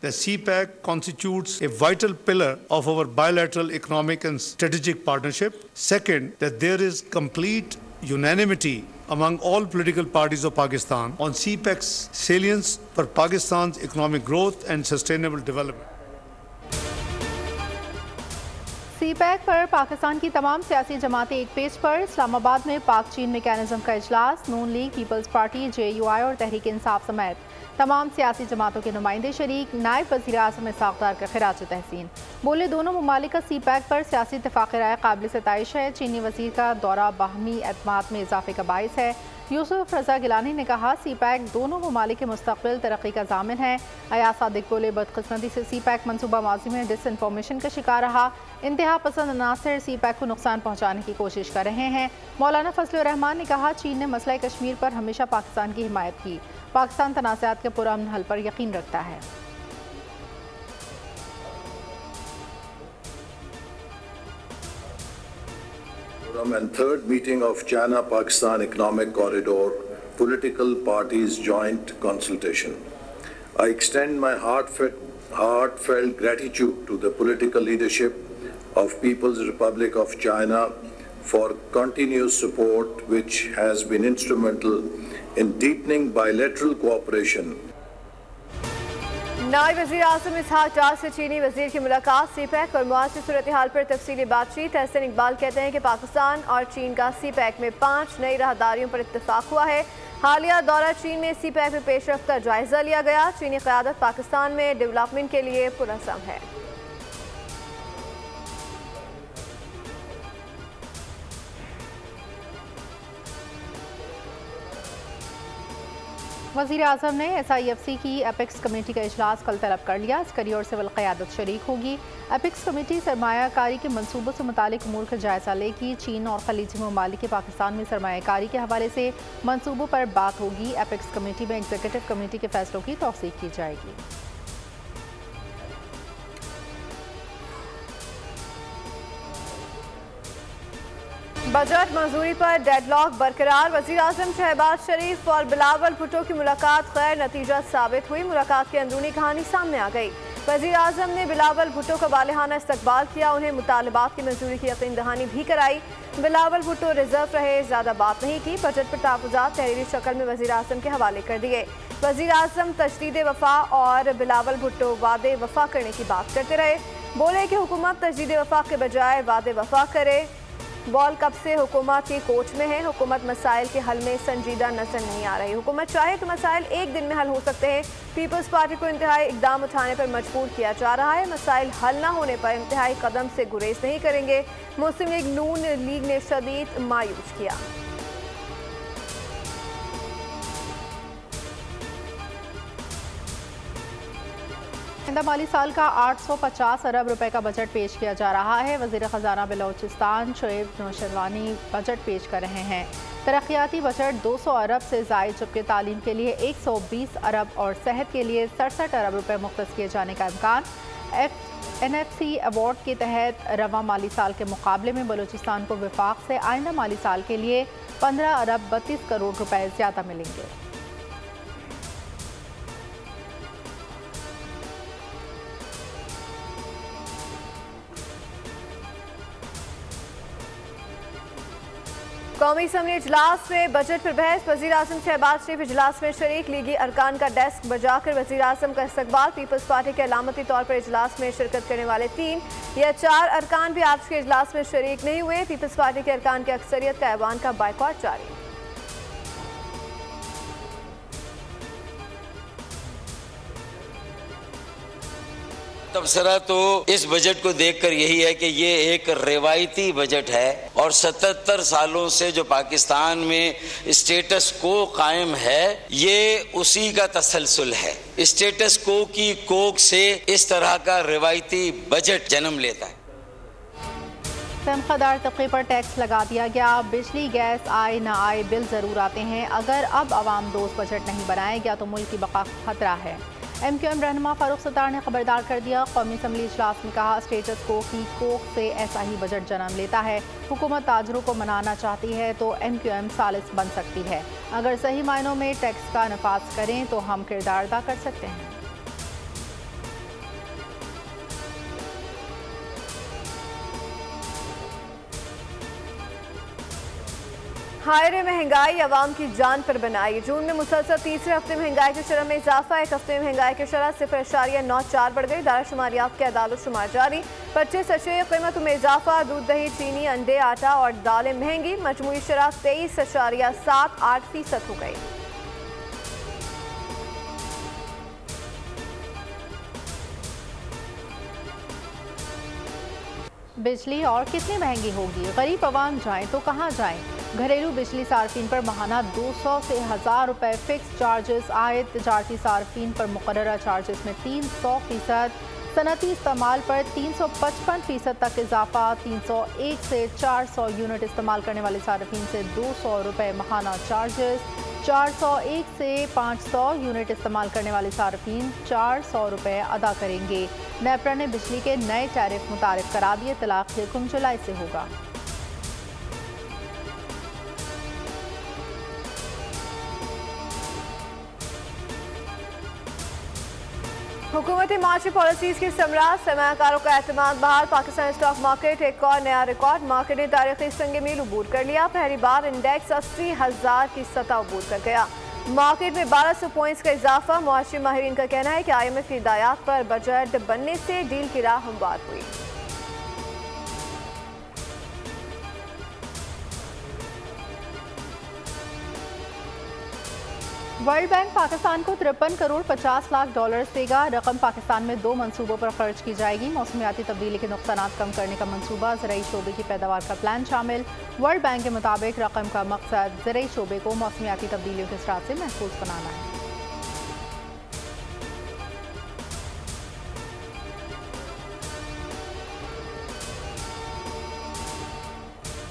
that CPEC constitutes a vital pillar of our bilateral economic and strategic partnership. Second, that there is complete unanimity among all political parties of Pakistan on CPEC's salience for Pakistan's economic growth and sustainable development. CPEC पर पाकिस्तान की तमाम सियासी जमातें एक page पर। इस्लामाबाद में पाक चीन mechanism का इजलास। नून लीग, पीपल्स पार्टी, JUI और तहरीक इंसाफ समेत तमाम सियासी जमातों के नुमाइंदे शरीक। नायब वज़ीर आज़म इसहाक़ डार का खिराज तहसीन। बोले, दोनों ममालिक का CPEC पर सियासी इत्तेफ़ाक़ राय काबिल सताइश है। चीनी वज़ीर का दौरा बाहमी एतमाद में इजाफे का बाइस है। यूसुफ रज़ा गिलानी ने कहा, CPEC दोनों ममालिक के मुस्तक़बिल तरक्की का ज़ामिन है। अयाज सादिक बोले, बदकिस्मती से CPEC मनसूबा माजी में डिसइन्फॉर्मेशन का शिकार रहा। इंतहा पसंद अनासर CPEC को नुकसान पहुँचाने की कोशिश कर रहे हैं। मौलाना फजलुर रहमान ने कहा, चीन ने मसला कश्मीर पर हमेशा पाकिस्तान की हिमायत की। पाकिस्तान तनाज़ात के पुरअमन हल पर यकीन रखता है। And third meeting of China-Pakistan Economic Corridor Political Parties Joint Consultation. I extend my heartfelt gratitude to the political leadership of People's Republic of China for continuous support, which has been instrumental in deepening bilateral cooperation. नायब वज़ीर आज़म इसहाक़ डार से चीनी वज़ीर की मुलाकात। CPEC और मुआशी सूरत हाल पर तफसीली बातचीत। एहसन इकबाल कहते हैं कि पाकिस्तान और चीन का CPEC में 5 नई राहदारियों पर इत्तेफाक हुआ है। हालिया दौरा चीन में CPEC में पेशरफ्त का जायजा लिया गया। चीनी क़यादत पाकिस्तान में डेवलपमेंट के लिए पुरअज़्म है। वज़ीर आज़म ने SIFC की एपिक्स कमेटी का इजलास कल तलब कर लिया। अस्करी और सिविल क़यादत शरीक होगी। एपिक्स कमेटी सरमायाकारी के मनसूबों से मुतालिक उमूर का जायजा लेगी। चीन और खलीजी ममालिक के पाकिस्तान में सरमायाकारी के हवाले से मनसूबों पर बात होगी। एपिक्स कमेटी में एग्जीक्यूटिव कमेटी के फैसलों की तौसीक की जाएगी। बजट मंजूरी पर डेडलॉक बरकरार। वज़ीर आज़म शहबाज शरीफ और बिलावल भुट्टो की मुलाकात गैर नतीजा साबित हुई। मुलाकात की अंदरूनी कहानी सामने आ गई। वज़ीर आज़म ने बिलावल भुट्टो का बालिहाना इस्तकबाल किया। उन्हें मुतालबात की मंजूरी की यकीन दहानी भी कराई। बिलावल भुट्टो रिजर्व रहे, ज़्यादा बात नहीं की। बजट पर तहफ़्फ़ुज़ात तहरीरी शक्ल में वज़ीर आज़म के हवाले कर दिए। वज़ीर आज़म तजदीद वफ़ा और बिलावल भुट्टो वादे वफ़ा करने की बात करते रहे। बोले कि हुकूमत तजदीद वफ़ा के बजाय वादे वफ़ा करे। बॉल कब से हुकूमत की कोच में है। हुकूमत मसाइल के हल में संजीदा नजर नहीं आ रही। हुकूमत चाहे तो मसाइल एक दिन में हल हो सकते हैं। पीपल्स पार्टी को इंतहाई इकदाम उठाने पर मजबूर किया जा रहा है। मसाइल हल न होने पर इंतहाई कदम से गुरेज नहीं करेंगे। मुस्लिम लीग नून लीग ने शदीद मायूस किया। आइंदा माली साल का 850 अरब रुपए का बजट पेश किया जा रहा है। वज़ीर ख़जाना बलोचिस्तान शोएब नौशरवानी बजट पेश कर रहे हैं। तरक्याती बजट 200 अरब से ज़ायद, जबकि तालीम के लिए 120 अरब और सेहत के लिए 67 अरब रुपए मुख्तस किए जाने का इम्कान। NFC अवार्ड के तहत रवा माली साल के मुकाबले में बलोचिस्तान को विफाक से आइंदा माली साल के लिए 15 अरब 32 करोड़ रुपए ज़्यादा मिलेंगे। कौमी असम्बली इजलास में बजट पर बहस। वज़ीर आज़म शहबाज शरीफ इजलास में शरीक। लीगी अरकान का डेस्क बजाकर वज़ीर आज़म का इस्तकबाल। पीपल्स पार्टी के अलामती तौर पर इजलास में शिरकत करने वाले 3 या 4 अरकान भी आज के इजलास में शरीक नहीं हुए। पीपल्स पार्टी के अरकान की अक्सरियत का ऐवान का बायकॉट जारी। तबसरा तो इस बजट को देखकर यही है कि ये एक रिवायती बजट है और 77 सालों से जो पाकिस्तान में स्टेटस को कायम है, ये उसी का तसलसल है। स्टेटस को की कोख से इस तरह का रिवायती बजट जन्म लेता है। तनख्वाहदार तबके पर टैक्स लगा दिया गया। बिजली गैस आए ना आए बिल जरूर आते हैं। अगर अब अवाम दोस्त बजट नहीं बनाया गया तो मुल्क की बका खतरा है। MQM रहनुमा फारूक सत्तार ने खबरदार कर दिया। कौमी असम्बली इजलास में कहा, स्टेटस को की कोख से ऐसा ही बजट जन्म लेता है। हुकूमत ताजरों को मनाना चाहती है तो MQM सालिस बन सकती है। अगर सही मायनों में टैक्स का नफाज करें तो हम किरदार अदा कर सकते हैं। हायरे महंगाई अवाम की जान पर बनाई। जून में मुसलसल तीसरे हफ्ते महंगाई की शरह में इजाफा। एक हफ्ते में महंगाई की शरह 0.94 बढ़ गई। दारा शुमारियात के अदालत शुमार जारी। 25 अशरिया कीमतों में इजाफा। दूध, दही, चीनी, अंडे, आटा और दालें महंगी। मजमूई शरह 23.78% हो गई। बिजली और कितनी महंगी होगी? गरीब आवाम जाएं तो कहां जाएं? घरेलू बिजली सार्फिन पर माहाना 200 से 1000 रुपए फिक्स चार्जेस आयद। तजारती सार्फिन पर मुकर्ररा चार्जेस में 300%, सनती इस्तेमाल पर 355% तक इजाफा। 301 से 400 यूनिट इस्तेमाल करने वाले सार्फिन से 200 रुपए माहाना चार्जेस। 401 से 500 यूनिट इस्तेमाल करने वाले सार्फिन 400 रुपए अदा करेंगे। नेपरा ने बिजली के नए टैरिफ मुतारिफ करा दिए। तलाक हुक्म जुलाई से होगा। हुकूमती माशी पॉलिसीज़ की समरात, सरमायाकारों का एतमाद बहाल। पाकिस्तान स्टॉक मार्केट एक और नया रिकॉर्ड। मार्केट ने तारीखी संग मील अबूर कर लिया। पहली बार इंडेक्स 80,000 की सतह अबूर कर गया। मार्केट में 1200 पॉइंट्स का इजाफा। मुआशी माहिरीन का कहना है कि IMF की हिदायत पर बजट बनने से डील की राह हमवार हुई। वर्ल्ड बैंक पाकिस्तान को 53 करोड़ 50 लाख डॉलर देगा। रकम पाकिस्तान में 2 मंसूबों पर खर्च की जाएगी। मौसमियाती तब्दीली के नुकसानात कम करने का मंसूबा, ज़राई शोबे की पैदावार का प्लान शामिल। वर्ल्ड बैंक के मुताबिक रकम का मकसद ज़राई शोबे को मौसमियाती तब्दीलियों के असरात से महफूज बनाना है।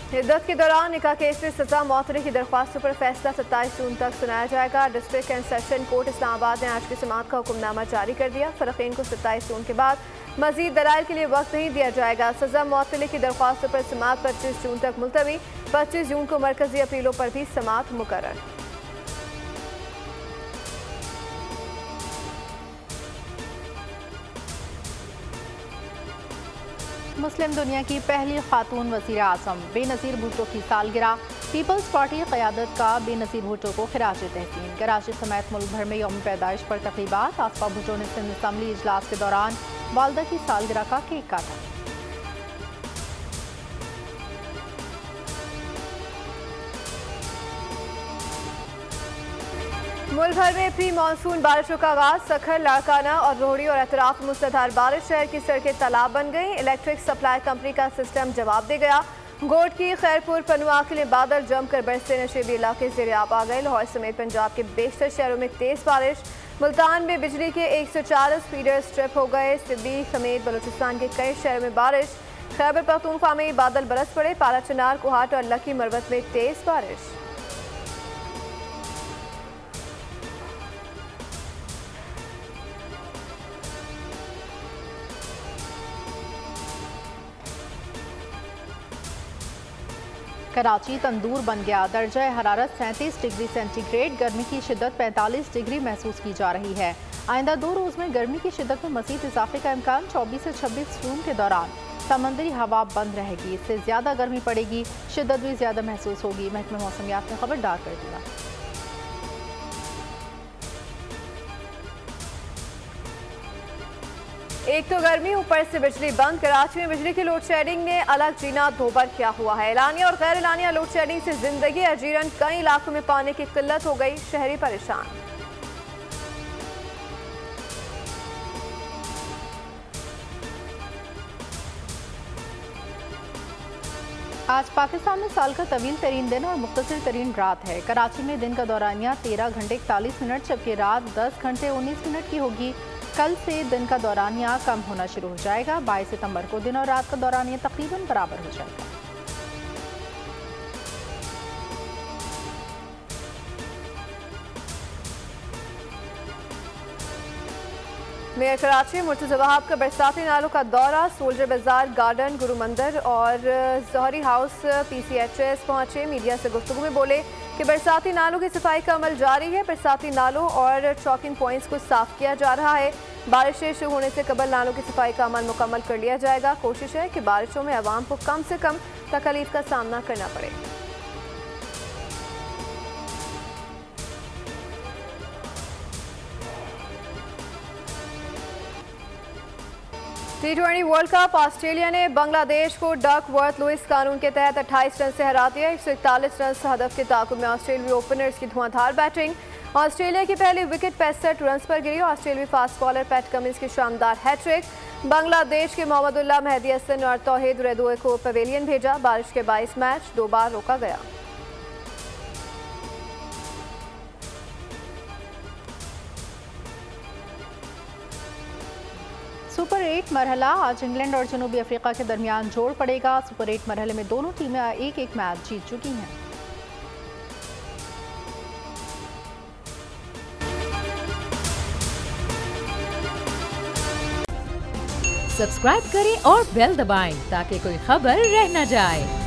हिद्दत के दौरान निकाह केस में सजा मौतरी की दरख्वास्तों पर फैसला 27 जून तक सुनाया जाएगा। District and session court Islamabad ने आज की समाअत का हुक्मनामा जारी कर दिया। फरक़ीन को 27 जून के बाद मजीद दलाइल के लिए वक्त नहीं दिया जाएगा। सजा मौतली की दरख्वास्तों पर समाअत 25 जून तक मुलतवी। 25 जून को मरकजी अपीलों पर भी समाअत मुकर्रर। मुस्लिम दुनिया की पहली खातून वज़ीर आज़म बेनज़ीर भुट्टो की सालगिरह। पीपल्स पार्टी क़यादत का बेनज़ीर भुट्टो को खिराज तहसीन। कराची समेत मुल्क भर में यौम पैदाइश पर तक़रीबात। आसफा भुट्टो ने सिंध असम्बली इजलास के दौरान वालदा की सालगिरह का केक काटा। मुल्क भर में प्री मानसून बारिशों का आगाज। सखर, लाड़काना और रोहड़ी और अतराफ मुसलधार बारिश। शहर की सड़कें तालाब बन गई। इलेक्ट्रिक सप्लाई कंपनी का सिस्टम जवाब दे गया। गोट की खैरपुर पनुआ के लिए बादल जमकर बरसते। नशेबी इलाके ज़ेर-ए-आब आ गए। लाहौर समेत पंजाब के बेशतर शहरों में तेज बारिश। मुल्तान में बिजली के 140 फीडर स्ट्रिप हो गए। सिद्दी समेत बलूचिस्तान के कई शहरों में बारिश। खैबर पख्तूनख्वा में बादल बरस पड़े। पारा चनार, कोहाट और लकी मरवत में तेज बारिश। कराची तंदूर बन गया। दर्जा हरारत 37 डिग्री सेंटीग्रेड। गर्मी की शिद्दत 45 डिग्री महसूस की जा रही है। आइंदा 2 रोज़ में गर्मी की शिद्दत में मज़ीद इजाफे का इम्कान। 24 से 26 जून के दौरान समंदरी हवा बंद रहेगी। इससे ज़्यादा गर्मी पड़ेगी। शिद्दत भी ज़्यादा महसूस होगी। महकमा मौसमियात ने खबरदार कर दिया। एक तो गर्मी, ऊपर से बिजली बंद। कराची में बिजली की लोड शेडिंग ने अलग जीना दोबर किया हुआ है। एलानिया और गैर एलानिया लोड शेडिंग से जिंदगी अजीरन। कई इलाकों में पानी की किल्लत हो गई। शहरी परेशान। आज पाकिस्तान में साल का तवील तरीन दिन और मुख्तसर तरीन रात है। कराची में दिन का दौरानिया 13 घंटे 41 मिनट जबकि रात 10 घंटे 19 मिनट की होगी। कल से दिन का दौरानिया कम होना शुरू हो जाएगा। 22 सितंबर को दिन और रात का दौरानिया तकरीबन बराबर हो जाएगा। मेयर कराची मुर्तज़ा वहाब का बरसाती नालों का दौरा। सोल्जर बाजार, गार्डन, गुरु मंदिर और जौहरी हाउस PCHS पहुंचे। मीडिया से गुफ्तगू में बोले कि बरसाती नालों की सफाई का अमल जारी है। बरसाती नालों और चॉकिंग पॉइंट्स को साफ किया जा रहा है। बारिशें शुरू होने से कबल नालों की सफाई का अमल मुकम्मल कर लिया जाएगा। कोशिश है कि बारिशों में आवाम को कम से कम तकलीफ का सामना करना पड़े। T20 वर्ल्ड कप ऑस्ट्रेलिया ने बांग्लादेश को डक वर्थ लुइस कानून के तहत 28 रन से हरा दिया। 141 रन हदफ के ताकुब में ऑस्ट्रेलियाई ओपनर्स की धुआंधार बैटिंग। ऑस्ट्रेलिया की पहली विकेट 65 रन पर गिरी। ऑस्ट्रेलियाई फास्ट बॉलर पैट कमिंस की शानदार हैट्रिक। बांग्लादेश के मोहम्मदुल्लाह, मेहदी हसन और तौहीद रेदोए को पवेलियन भेजा। बारिश के 22 मैच 2 बार रोका गया। सुपर 8 मरहला आज इंग्लैंड और जनूबी अफ्रीका के दरमियान जोड़ पड़ेगा। सुपर 8 मरहले में दोनों टीमें एक मैच जीत चुकी हैं। सब्सक्राइब करें और बेल दबाएं ताकि कोई खबर रह न जाए।